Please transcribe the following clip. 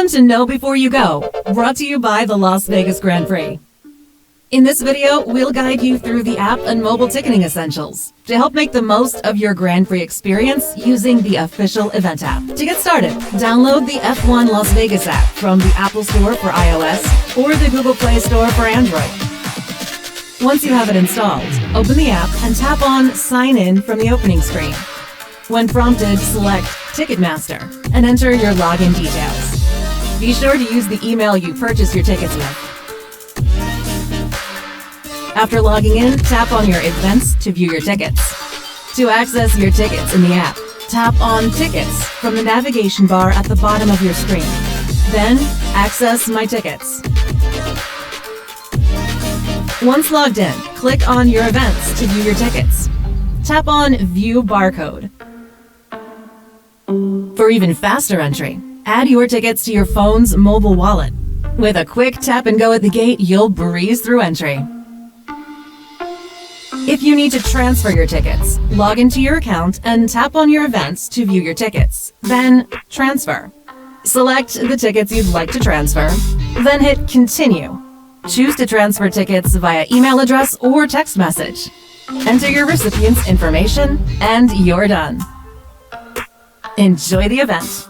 to know before you go. Brought to you by the Las Vegas Grand Prix. In this video, we'll guide you through the app and mobile ticketing essentials to help make the most of your Grand Prix experience using the official event app. To get started, download the F1 Las Vegas app from the Apple Store for iOS or the Google Play Store for Android. Once you have it installed, open the app and tap on Sign In from the opening screen. When prompted, select Ticketmaster and enter your login details. Be sure to use the email you purchased your tickets with. After logging in, tap on your events to view your tickets. To access your tickets in the app, tap on Tickets from the navigation bar at the bottom of your screen. Then, access My Tickets. Once logged in, click on your events to view your tickets. Tap on View Barcode. For even faster entry, add your tickets to your phone's mobile wallet. With a quick tap and go at the gate, you'll breeze through entry. If you need to transfer your tickets, log into your account and tap on your events to view your tickets. Then, Transfer. Select the tickets you'd like to transfer, then hit Continue. Choose to transfer tickets via email address or text message. Enter your recipient's information, and you're done. Enjoy the event.